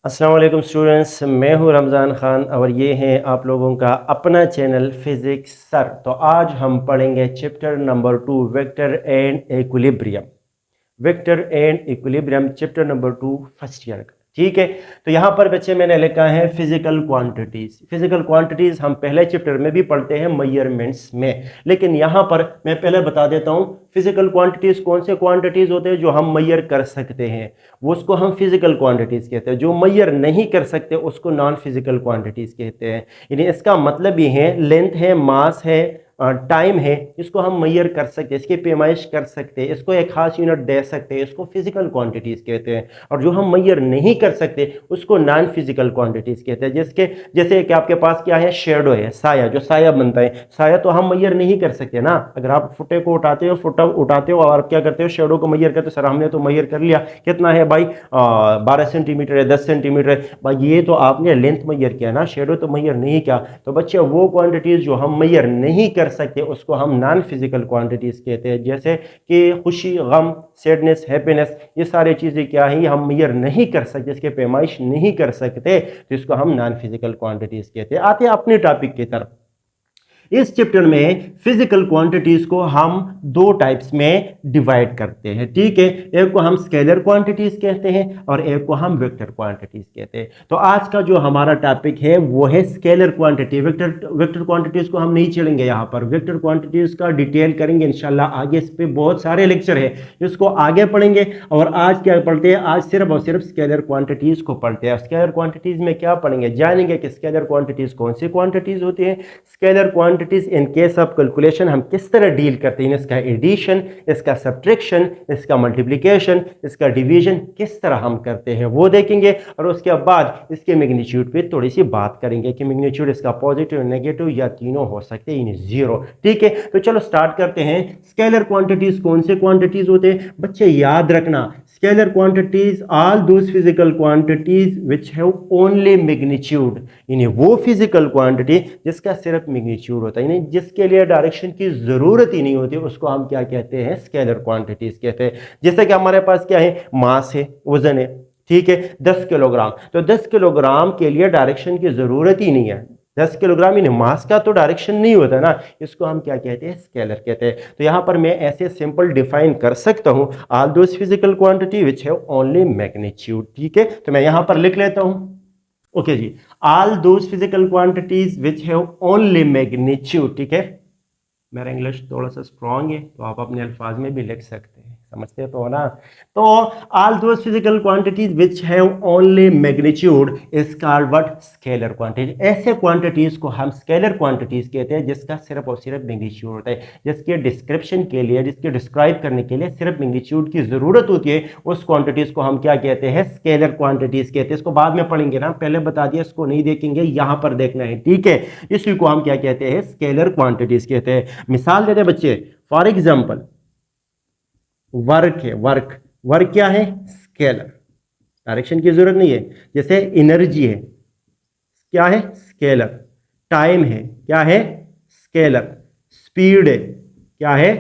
अस्सलाम वालेकुम स्टूडेंट्स, मैं हूं रमज़ान ख़ान और ये है आप लोगों का अपना चैनल फिज़िक्स सर। तो आज हम पढ़ेंगे chapter number 2 vector and equilibrium. Vector and equilibrium chapter number 2 first year का। ठीक है, तो यहाँ पर बच्चे मैंने लिखा है फिजिकल क्वांटिटीज। फिजिकल क्वांटिटीज हम पहले चैप्टर में भी पढ़ते हैं मेजरमेंट्स में, लेकिन यहाँ पर मैं पहले बता देता हूँ फिजिकल क्वांटिटीज कौन से क्वांटिटीज होते हैं जो हम मेजर कर सकते हैं, वो उसको हम फिजिकल क्वांटिटीज कहते हैं। जो मेजर नहीं कर सकते उसको नॉन फिजिकल क्वांटिटीज कहते हैं। यानी इसका मतलब ये है लेंथ है, मास है, टाइम है, इसको हम मेजर कर सकते हैं, इसकी पैमाइश कर सकते हैं, इसको एक खास यूनिट दे सकते हैं, इसको फिजिकल क्वांटिटीज कहते हैं। और जो हम मेजर नहीं कर सकते उसको नॉन फिजिकल क्वांटिटीज कहते हैं। जैसे कि आपके पास क्या है, शेडो है, साया, जो साया बनता है, साया तो हम मेजर नहीं कर सकते ना। अगर आप फुटे को उठाते हो, फुटा उठाते हो और क्या करते हो, शेडो को मेजर करते हो, सर हमने तो मेजर कर लिया, कितना है भाई, 12 सेंटीमीटर है, 10 सेंटीमीटर है भाई, ये तो आपने लेंथ मेजर किया ना, शेडो तो मेजर नहीं किया। तो बच्चे वो क्वांटिटीज जो हम मेजर नहीं कर सकते उसको हम नॉन फिजिकल क्वांटिटीज कहते हैं। जैसे कि खुशी, गम, सैडनेस, हैप्पीनेस, ये सारी चीजें क्या है, ये हम मेजर नहीं कर सकते, इसके पैमाइश नहीं कर सकते, तो इसको हम नॉन फिजिकल क्वांटिटीज कहते हैं। आते हैं अपने टॉपिक की तरफ। इस चैप्टर में फिजिकल क्वांटिटीज को हम दो टाइप्स में डिवाइड करते हैं। ठीक है, एक को हम स्केलर क्वांटिटीज कहते हैं और एक को हम वेक्टर क्वांटिटीज कहते हैं। तो आज का जो हमारा टॉपिक है वो है स्केलर क्वांटिटी। वेक्टर क्वांटिटीज को हम नहीं चलेंगे यहाँ पर, वेक्टर क्वांटिटीज का डिटेल करेंगे इंशाल्लाह आगे। इस पे बहुत सारे लेक्चर है, इसको आगे पढ़ेंगे। और आज क्या पढ़ते हैं, आज सिर्फ और सिर्फ स्केलर क्वांटिटीज को पढ़ते हैं। स्केलर क्वांटिटीज में क्या पढ़ेंगे, जानेंगे कि स्केलर क्वांटिटीज कौन सी क्वांटिटीज होती है, scalar quantities in case of calculation हम किस तरह डील करते हैं, इसका एडिशन, इसका सब्ट्रैक्शन, इसका मल्टीप्लिकेशन, इसका डिवीजन किस तरह हम करते हैं वो देखेंगे। और उसके बाद इसके मैग्नीट्यूड पे थोड़ी सी बात करेंगे कि मैग्नीट्यूड इसका पॉजिटिव, नेगेटिव या तीनों हो सकते हैं, जीरो। ठीक है, तो चलो स्टार्ट करते हैं। स्केलर क्वांटिटीज कौन से क्वांटिटीज होते हैं बच्चे, याद रखना, scalar quantities all those physical quantities which have only magnitude. यानी वो फिजिकल क्वांटिटी जिसका सिर्फ मैग्नीट्यूड होता है, यानी जिसके लिए डायरेक्शन की जरूरत ही नहीं होती, उसको हम क्या कहते हैं, स्केलर क्वांटिटीज कहते हैं। जैसे कि हमारे पास क्या है, मास है, वजन है, ठीक है, 10 किलोग्राम। तो 10 किलोग्राम के लिए डायरेक्शन की जरूरत ही नहीं है। 10 किलोग्राम यानी मास का तो डायरेक्शन नहीं होता ना, इसको हम क्या कहते हैं, स्केलर कहते हैं। तो यहां पर मैं ऐसे सिंपल डिफाइन कर सकता हूं, all those physical quantity which have only magnitude. ठीक है, तो मैं यहां पर लिख लेता हूं, ओके जी, all those physical quantities which have only magnitude. ठीक है, मेरा इंग्लिश थोड़ा सा स्ट्रॉन्ग है तो आप अपने अल्फाज में भी लिख सकते हैं, समझते तो हो ना। तो all those physical quantities which have only magnitude is called what, scalar quantity. ऐसे क्वांटिटीज को हम स्केलर क्वांटिटीज कहते हैं जिसका सिर्फ और सिर्फ मैग्नीट्यूड होता है, जिसके डिस्क्रिप्शन के लिए, जिसके डिस्क्राइब करने के लिए सिर्फ मैग्नीट्यूड की जरूरत होती है, उस क्वांटिटीज को हम क्या कहते हैं, स्केलर क्वांटिटीज कहते हैं। इसको बाद में पढ़ेंगे ना, पहले बता दिया, इसको नहीं देखेंगे, यहां पर देखना है। ठीक है, इसी को हम क्या कहते हैं, स्केलर क्वांटिटीज कहते हैं। मिसाल देते हैं बच्चे, फॉर एग्जाम्पल वर्क है, वर्क क्या है, स्केलर, डायरेक्शन की जरूरत नहीं है। जैसे एनर्जी है, क्या है, स्केलर। टाइम है, क्या है, स्केलर। स्पीड है, क्या है,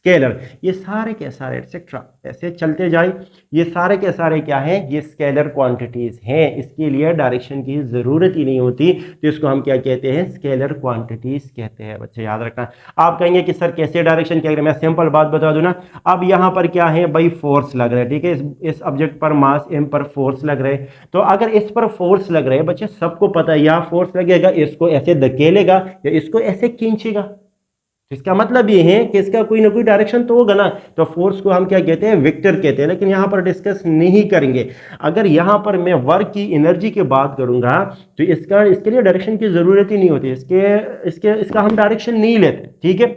स्केलर। ये सारे के सारे एक्सेट्रा ऐसे चलते जाए, ये सारे के सारे क्या है, ये स्केलर क्वांटिटीज हैं। इसके लिए डायरेक्शन की जरूरत ही नहीं होती, तो इसको हम क्या कहते हैं, स्केलर क्वांटिटीज कहते हैं। बच्चे याद रखना। आप कहेंगे कि सर कैसे डायरेक्शन क्या करें, मैं सिंपल बात बता दूं ना। अब यहां पर क्या है भाई, फोर्स लग रहा है, ठीक है, इस ऑब्जेक्ट पर मास m पर फोर्स लग रहा है। तो अगर इस पर फोर्स लग रहा है बच्चे, सबको पता है या फोर्स लगेगा, इसको ऐसे धकेलेगा या इसको ऐसे खींचेगा, इसका मतलब ये है कि इसका कोई ना कोई डायरेक्शन तो होगा ना। तो फोर्स को हम क्या कहते हैं, वेक्टर कहते हैं, लेकिन यहां पर डिस्कस नहीं करेंगे। अगर यहां पर मैं वर्क की एनर्जी की बात करूंगा तो इसके लिए डायरेक्शन की जरूरत ही नहीं होती, इसका हम डायरेक्शन नहीं लेते। ठीक है,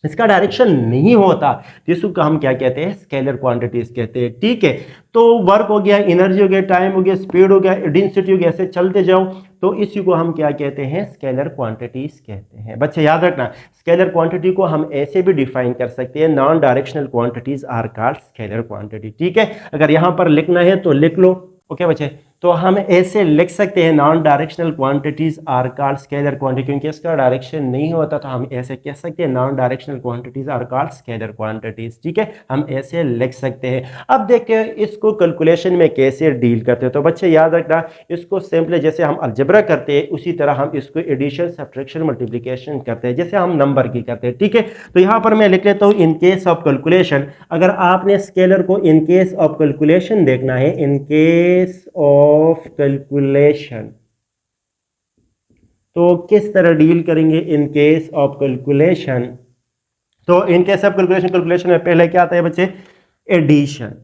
इसका डायरेक्शन नहीं होता, तो इसको हम क्या कहते हैं, स्केलर क्वांटिटीज कहते हैं। ठीक है, तो वर्क हो गया, एनर्जी हो गया, टाइम हो गया, स्पीड हो गया, डेंसिटी हो गया, ऐसे चलते जाओ, तो इसी को हम क्या कहते हैं, स्केलर क्वांटिटीज कहते हैं। बच्चे याद रखना, स्केलर क्वांटिटी को हम ऐसे भी डिफाइन कर सकते हैं, non directional quantities are called scalar quantity. ठीक है, अगर यहां पर लिखना है तो लिख लो। ओके बच्चे, तो हम ऐसे लिख सकते हैं non directional quantities are called scalar quantity, क्योंकि इसका डायरेक्शन नहीं होता तो हम ऐसे कह सकते हैं non directional quantities are called scalar quantities. ठीक है, हम ऐसे लिख सकते हैं। अब देखते हैं इसको कैलकुलेशन में कैसे डील करते हैं। तो बच्चे याद रखना, इसको सिंपली जैसे हम अलजेब्रा करते हैं उसी तरह हम इसको एडिशन, सब्ट्रैक्शन, मल्टीप्लिकेशन करते हैं जैसे हम नंबर की करते हैं। ठीक है, तो यहाँ पर मैं लिख लेता हूँ इन केस ऑफ कैलकुलेशन। अगर आपने स्केलर को इन केस ऑफ कैलकुलेशन देखना है, इन केस ऑफ कैलकुलेशन तो किस तरह डील करेंगे इन केस ऑफ कैलकुलेशन। तो इन केस ऑफ कैलकुलेशन में पहले क्या आता है बच्चे, एडिशन।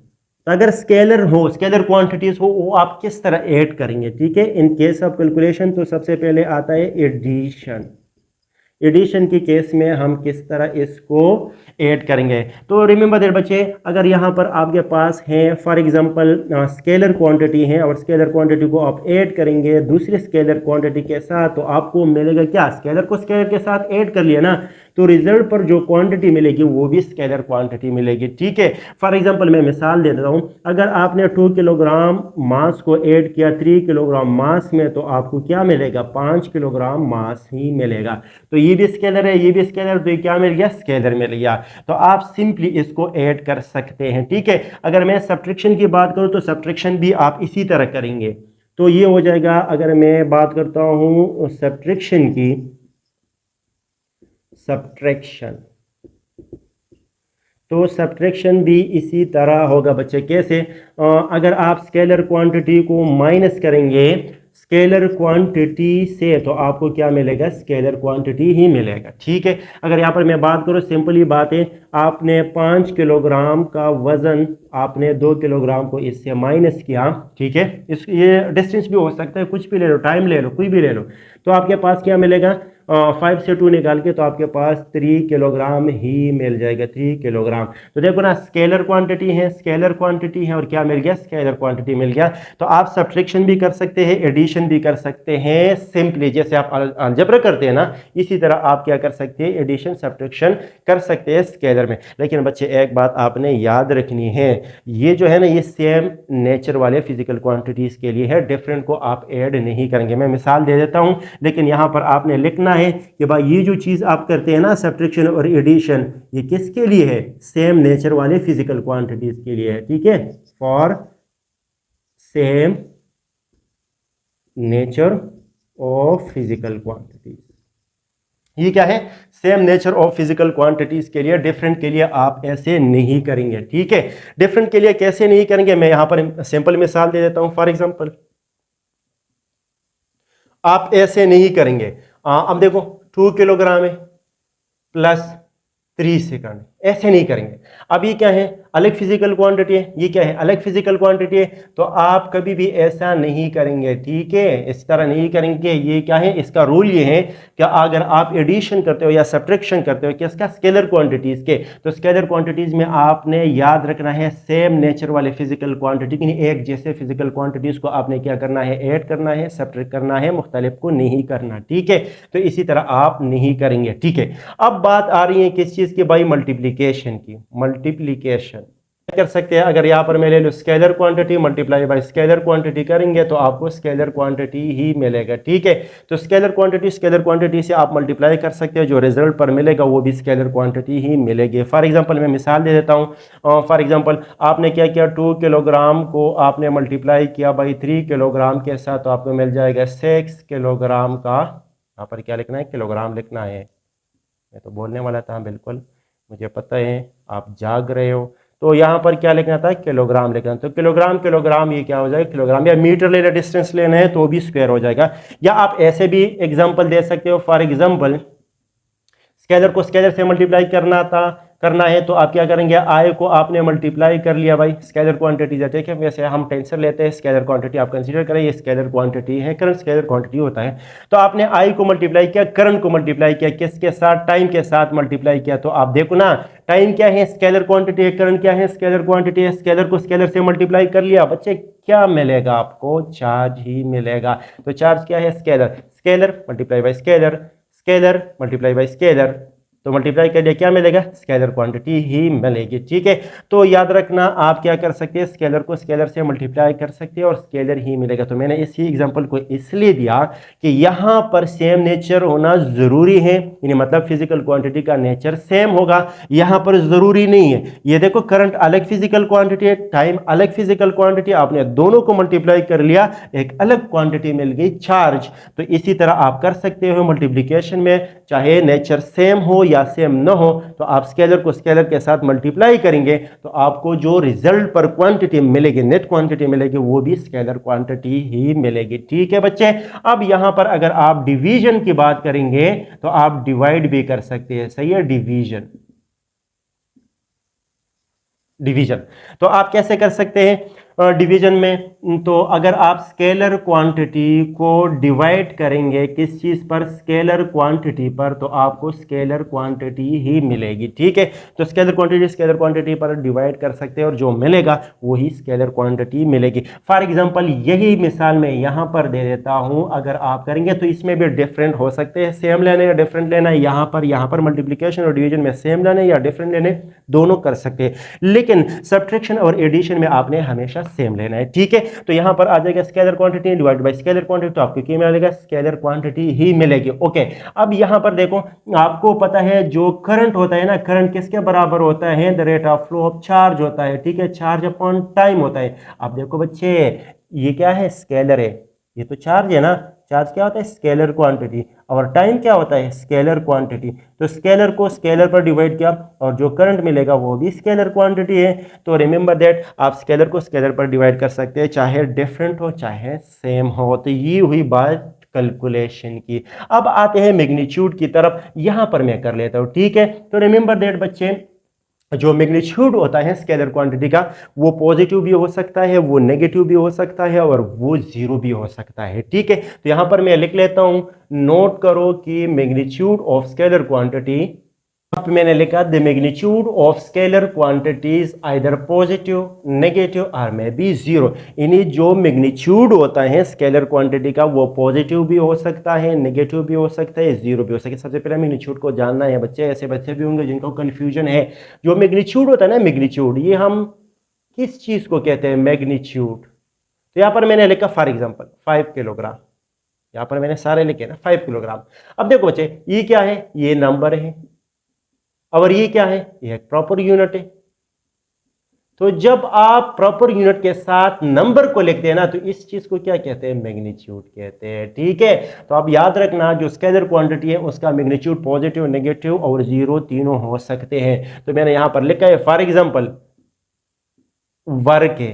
अगर स्केलर हो, स्केलर क्वांटिटीज हो, वो आप किस तरह ऐड करेंगे। ठीक है, इन केस ऑफ कैलकुलेशन तो सबसे पहले आता है एडिशन। एडिशन के केस में हम किस तरह इसको ऐड करेंगे। तो रिमेंबर दैट बच्चे, अगर यहाँ पर आपके पास है फॉर एग्जांपल स्केलर क्वांटिटी है और स्केलर क्वांटिटी को आप ऐड करेंगे दूसरी स्केलर क्वांटिटी के साथ, तो आपको मिलेगा क्या, स्केलर को स्केलर के साथ ऐड कर लिया ना, तो रिजल्ट पर जो क्वांटिटी मिलेगी वो भी स्केलर क्वांटिटी मिलेगी। ठीक है, फॉर एग्जांपल मैं मिसाल दे देता हूं, अगर आपने 2 किलोग्राम मास को ऐड किया 3 किलोग्राम मास में, तो आपको क्या मिलेगा, 5 किलोग्राम मास ही मिलेगा। तो ये भी स्केलर है, ये भी स्केलर, तो ये क्या मिल गया, स्केलर मिल गया। तो आप सिंपली इसको ऐड कर सकते हैं। ठीक है, अगर मैं सब्ट्रैक्शन की बात करूं तो सब्ट्रैक्शन भी आप इसी तरह करेंगे। तो ये हो जाएगा, अगर मैं बात करता हूं सब्ट्रैक्शन की, सब्ट्रैक्शन, तो सब्ट्रैक्शन भी इसी तरह होगा बच्चे। कैसे, अगर आप स्केलर क्वांटिटी को माइनस करेंगे स्केलर क्वांटिटी से, तो आपको क्या मिलेगा, स्केलर क्वांटिटी ही मिलेगा। ठीक है, अगर यहाँ पर मैं बात करूँ, सिंपली बात है, आपने 5 किलोग्राम का वजन आपने 2 किलोग्राम को इससे माइनस किया। ठीक है, ये डिस्टेंस भी हो सकता है, कुछ भी ले लो, टाइम ले लो, कोई भी ले लो, तो आपके पास क्या मिलेगा, 5 से 2 निकाल के तो आपके पास 3 किलोग्राम ही मिल जाएगा, 3 किलोग्राम। तो देखो ना, स्केलर क्वांटिटी है, स्केलर क्वांटिटी है, और क्या मिल गया, स्केलर क्वांटिटी मिल गया। तो आप सब्ट्रैक्शन भी कर सकते हैं, एडिशन भी कर सकते हैं, सिंपली जैसे आप अलजेब्रा करते हैं ना, इसी तरह आप क्या कर सकते हैं, एडिशन सब्ट्रैक्शन कर सकते हैं स्केलर में। लेकिन बच्चे एक बात आपने याद रखनी है, ये जो है ना, ये सेम नेचर वाले फिजिकल क्वांटिटीज के लिए है, डिफरेंट को आप ऐड नहीं करेंगे। मैं मिसाल दे देता हूं, लेकिन यहां पर आपने लिखना है कि भाई ये जो चीज आप करते हैं ना, सब्ट्रैक्शन और एडिशन, ये किसके लिए है, सेम नेचर वाले फिजिकल क्वांटिटीज के लिए है। ठीक है, for same nature of physical quantities, ये क्या है, same nature of physical quantities के लिए, डिफरेंट के लिए आप ऐसे नहीं करेंगे। ठीक है, डिफरेंट के लिए कैसे नहीं करेंगे, मैं यहां पर सिंपल मिसाल दे देता हूं। फॉर एग्जांपल आप ऐसे नहीं करेंगे, अब देखो 2 किलोग्राम है प्लस 3 सेकंड, ऐसे नहीं करेंगे। अब ये क्या है, अलग फिजिकल क्वांटिटी है, ये क्या है, अलग फिजिकल क्वांटिटी है, तो आप कभी भी ऐसा नहीं करेंगे। ठीक है, इस तरह नहीं करेंगे। ये क्या है, इसका रूल ये है कि अगर आप एडिशन करते हो या सब्ट्रैक्शन करते हो किसका, स्केलर क्वांटिटीज के, तो स्केलर क्वांटिटीज में आपने याद रखना है सेम नेचर वाले फिजिकल क्वांटिटी, एक जैसे फिजिकल क्वांटिटीज को आपने क्या करना है, ऐड करना है, सब्ट्रैक्ट करना है, मुख्तलिफ को नहीं करना। ठीक है, तो इसी तरह आप नहीं करेंगे। ठीक है, अब बात आ रही है किस चीज की, बाई मल्टीप्लीकेशन की। मल्टीप्लीकेशन कर सकते हैं, अगर यहां पर मैं ले लो scalar quantity multiply by scalar quantity करेंगे तो आपको स्केलर क्वांटिटी ही मिलेगा। ठीक है, तो स्केलर क्वांटिटी से आप मल्टीप्लाई कर सकते हैं, जो रिजल्ट पर मिलेगा वो भी स्केलर क्वांटिटी ही मिलेगी। फॉर एग्जांपल मैं मिसाल दे देता हूं, फॉर एग्जांपल आपने क्या किया, 2 किलोग्राम को आपने मल्टीप्लाई किया बाई 3 किलोग्राम के साथ, तो आपको मिल जाएगा 6 किलोग्राम का, यहाँ पर क्या लिखना है, किलोग्राम लिखना है। मैं तो बोलने वाला था, बिल्कुल मुझे पता है आप जाग रहे हो, तो यहाँ पर क्या लिखना था, किलोग्राम लिखना। तो किलोग्राम ये क्या हो जाएगा, किलोग्राम, या मीटर लेना, डिस्टेंस लेना है तो भी स्क्वायर हो जाएगा। या आप ऐसे भी एग्जांपल दे सकते हो, फॉर एग्जांपल स्केलर को स्केलर से मल्टीप्लाई करना है तो आप क्या करेंगे, आई को आपने मल्टीप्लाई कर लिया भाई, स्केलर क्वांटिटी है। ठीक है, वैसे हम टेंसर लेते हैं, स्केलर क्वांटिटी आप कंसीडर करें, ये स्केलर क्वांटिटी है, करंट स्केलर क्वांटिटी होता है। तो आपने आई को मल्टीप्लाई किया, करंट को मल्टीप्लाई किया, किसके साथ, टाइम के साथ मल्टीप्लाई किया। तो आप देखो ना, टाइम क्या है, स्केलर क्वांटिटी है, करंट क्या है, स्केलर क्वांटिटी है, स्केलर को स्केलर से मल्टीप्लाई कर लिया, बच्चे क्या मिलेगा आपको, चार्ज ही मिलेगा। तो चार्ज क्या है, scalar, scalar multiply by scalar, scalar multiply by scalar, तो मल्टीप्लाई कर दिया, क्या मिलेगा, स्केलर क्वांटिटी ही मिलेगी। ठीक है, तो याद रखना आप क्या कर सकते हैं, स्केलर को स्केलर से मल्टीप्लाई कर सकते हैं और स्केलर ही मिलेगा। तो मैंने इसी एग्जांपल को इसलिए दिया कि यहाँ पर सेम नेचर होना ज़रूरी है, यानी मतलब फिजिकल क्वांटिटी का नेचर सेम होगा, यहाँ पर ज़रूरी नहीं है। ये देखो करंट अलग फिजिकल क्वांटिटी है, टाइम अलग फिजिकल क्वांटिटी, आपने दोनों को मल्टीप्लाई कर लिया, एक अलग क्वांटिटी मिल गई, चार्ज। तो इसी तरह आप कर सकते हो मल्टीप्लिकेशन में, चाहे नेचर सेम हो या सेम न हो, तो आप स्केलर को स्केलर के साथ मल्टीप्लाई करेंगे तो आपको जो रिजल्ट पर क्वांटिटी मिलेगी, नेट क्वांटिटी मिलेगी, वो भी स्केलर क्वांटिटी ही मिलेगी। ठीक है बच्चे, अब यहां पर अगर आप डिवीजन की बात करेंगे तो आप डिवाइड भी कर सकते हैं, सही है, डिवीजन। डिवीजन तो आप कैसे कर सकते हैं डिवीजन में, तो अगर आप स्केलर क्वांटिटी को डिवाइड करेंगे किस चीज पर, स्केलर क्वांटिटी पर, तो आपको स्केलर क्वांटिटी ही मिलेगी। ठीक है, तो स्केलर क्वांटिटी पर डिवाइड कर सकते हैं और जो मिलेगा वही स्केलर क्वांटिटी मिलेगी। फॉर एग्जांपल यही मिसाल मैं यहां पर दे देता हूं, अगर आप करेंगे तो इसमें भी डिफरेंट हो सकते हैं, सेम लेने या डिफरेंट लेना, यहां पर मल्टीप्लिकेशन और डिवीजन में सेम लेने या डिफरेंट लेने, दोनों कर सकते हैं, लेकिन सब्ट्रैक्शन और एडिशन में आपने हमेशा सेम लेना है। ठीक है, तो यहां पर आ जाएगा scalar quantity divide by scalar quantity, तो आपको क्या मिलेगा, स्केलर क्वांटिटी ही मिलेगी। ओके, अब यहां पर देखो, आपको पता है जो करंट होता है ना, करंट किसके बराबर होता है, the rate of flow of charge होता है। ठीक है, चार्ज अपॉन टाइम होता है। अब देखो बच्चे, ये क्या है, स्केलर है, ये तो चार्ज है ना, चार्ज क्या होता है, स्केलर क्वांटिटी, और टाइम क्या होता है, स्केलर क्वांटिटी। तो स्केलर को स्केलर पर डिवाइड किया और जो करंट मिलेगा वो भी स्केलर क्वांटिटी है। तो रिमेंबर दैट, आप स्केलर को स्केलर पर डिवाइड कर सकते हैं, चाहे डिफरेंट हो चाहे सेम हो। तो ये हुई बात कैलकुलेशन की। अब आते हैं मैग्नीट्यूड की तरफ, यहां पर मैं कर लेता हूं। ठीक है, तो रिमेंबर दैट बच्चे, जो मैग्नीट्यूड होता है स्केलर क्वांटिटी का, वो पॉजिटिव भी हो सकता है, वो नेगेटिव भी हो सकता है और वो जीरो भी हो सकता है। ठीक है, तो यहां पर मैं लिख लेता हूं, नोट करो कि मैग्नीट्यूड ऑफ स्केलर क्वांटिटी, अब मैंने लिखा the magnitude of scalar quantities either positive, negative और मे बी जीरो। यानी जो मैग्नीट्यूड होता है स्केलर क्वांटिटी का, वो पॉजिटिव भी हो सकता है, नेगेटिव भी हो सकता है, जीरो भी हो सकता है। सबसे पहले मैग्नीट्यूड को जानना है बच्चे, ऐसे बच्चे भी होंगे जिनको कंफ्यूजन है। जो मैग्नीट्यूड होता है ना, मैग्नीट्यूड, ये हम किस चीज को कहते हैं, मैग्नीट्यूड। तो यहां पर मैंने लिखा फॉर एग्जाम्पल 5 किलोग्राम, यहां पर मैंने सारे लिखे ना 5 किलोग्राम। अब देखो बच्चे, ये क्या है, ये नंबर है, और ये क्या है, ये एक प्रॉपर यूनिट है। तो जब आप प्रॉपर यूनिट के साथ नंबर को लिखते हैं ना, तो इस चीज को क्या कहते हैं, मैग्नीट्यूड कहते हैं। ठीक है, तो आप याद रखना, जो स्केलर क्वांटिटी है उसका मैग्नीट्यूड पॉजिटिव, नेगेटिव और जीरो तीनों हो सकते हैं। तो मैंने यहां पर लिखा है फॉर एग्जांपल वर्क है,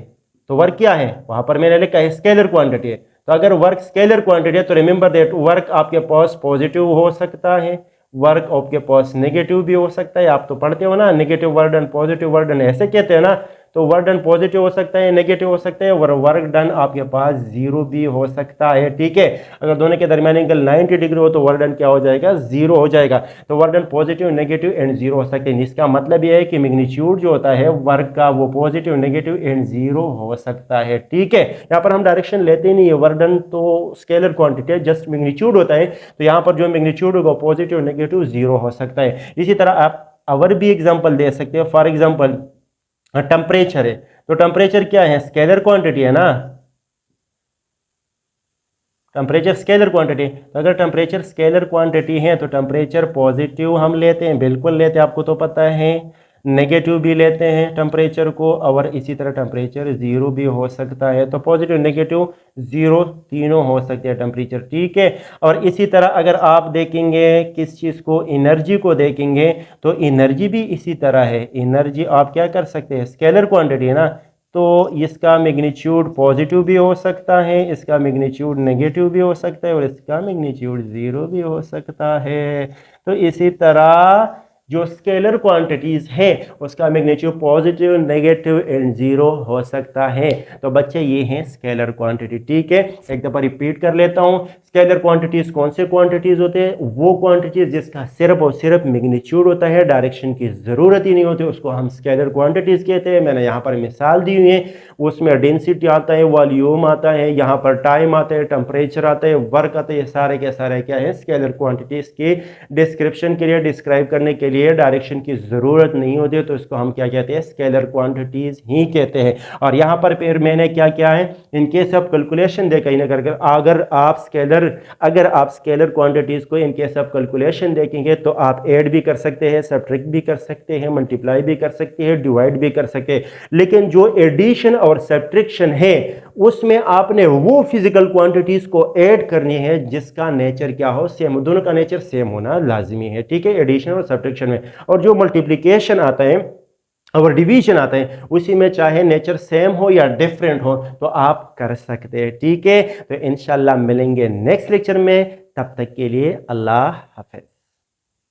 तो वर्क क्या है, वहां पर मैंने लिखा है स्केलर क्वांटिटी है। तो अगर वर्क स्केलर क्वांटिटी है तो रिमेंबर दैट वर्क आपके पास पॉजिटिव हो सकता है, वर्क आपके पास नेगेटिव भी हो सकता है। आप तो पढ़ते हो ना, negative work done, positive work done, ऐसे कहते हैं ना। तो वर्क डन पॉजिटिव हो सकता है, नेगेटिव हो सकता है, और वर्क डन आपके पास जीरो भी हो सकता है। ठीक है, अगर दोनों के दरमियान एंगल 90 डिग्री हो तो वर्क डन क्या हो जाएगा, जीरो हो जाएगा। तो work done positive, negative and zero हो सकते हैं। इसका मतलब यह है कि मैग्नीट्यूड जो होता है वर्क का, वो पॉजिटिव, नेगेटिव एंड जीरो हो सकता है। ठीक है, यहाँ पर हम डायरेक्शन लेते ही नहीं है, वर्क डन तो स्केलर क्वांटिटी है, जस्ट मैग्नीट्यूड होता है। तो यहाँ पर जो मैग्नीट्यूड होगा पॉजिटिव, नेगेटिव, जीरो हो सकता है। इसी तरह आप और भी एग्जाम्पल दे सकते हो। फॉर एग्जाम्पल टेम्परेचर है, तो टेम्परेचर क्या है, स्केलर क्वांटिटी है ना, टेम्परेचर स्केलर क्वांटिटी। तो अगर टेम्परेचर स्केलर क्वांटिटी है तो टेम्परेचर पॉजिटिव हम लेते हैं, बिल्कुल लेते हैं, आपको तो पता है। नेगेटिव भी लेते हैं टेम्परेचर को, और इसी तरह टेम्परेचर जीरो भी हो सकता है। तो पॉजिटिव, नेगेटिव, जीरो तीनों हो सकते हैं टेम्परेचर। ठीक है, और इसी तरह अगर आप देखेंगे किस चीज़ को, एनर्जी को देखेंगे, तो एनर्जी भी इसी तरह है। एनर्जी आप क्या कर सकते हैं, स्केलर क्वांटिटी है ना, तो इसका मैग्नीट्यूड पॉजिटिव भी हो सकता है, इसका मैग्नीट्यूड नेगेटिव भी हो सकता है, और इसका मैग्नीट्यूड जीरो भी हो सकता है। तो इसी तरह जो स्केलर क्वांटिटीज़ हैं उसका magnitude positive, negative and zero हो सकता है। तो बच्चे ये हैं स्केलर क्वांटिटी। ठीक है, एक दफ़ा रिपीट कर लेता हूँ। स्केलर क्वांटिटीज़ कौन से क्वांटिटीज़ होते हैं? वो क्वांटिटीज़ जिसका सिर्फ और सिर्फ मैग्नीट्यूड होता है, डायरेक्शन की ज़रूरत ही नहीं होती, उसको हम स्केलर क्वांटिटीज़ कहते हैं। मैंने यहाँ पर मिसाल दी हुई है, उसमें डेंसिटी आता है, वॉल्यूम आता है, यहाँ पर टाइम आता है, टेम्परेचर आता है, वर्क आता है। ये सारे के सारे क्या है? स्केलर क्वांटिटीज़ के डिस्क्रिप्शन के लिए, डिस्क्राइब करने के लिए डायरेक्शन की ज़रूरत नहीं होती, तो इसको हम क्या कहते हैं? स्केलर क्वांटिटीज़ ही कहते हैं। और यहाँ पर फिर मैंने क्या किया है, इनके सब कैलकुलेशन दे कहीं ना कर, अगर आप स्केलर क्वांटिटीज़ को इनके सब कैलकुलेशन देखेंगे तो आप ऐड भी कर सकते हैं, सब्ट्रैक्ट भी कर सकते हैं, मल्टीप्लाई भी कर सकते हैं, डिवाइड भी कर सकते हैं। लेकिन जो एडिशन और सब्ट्रैक्शन है उसमें आपने वो फिजिकल क्वांटिटीज को ऐड करनी है जिसका नेचर क्या हो? सेम। दोनों का नेचर सेम होना लाजमी है। ठीक है, एडिशन और सब्ट्रैक्शन में। और जो मल्टीप्लिकेशन आता है और डिवीजन आता है उसी में चाहे नेचर सेम हो या डिफरेंट हो तो आप कर सकते हैं। ठीक है, तो इंशाल्लाह मिलेंगे नेक्स्ट लेक्चर में। तब तक के लिए अल्लाह हाफिज।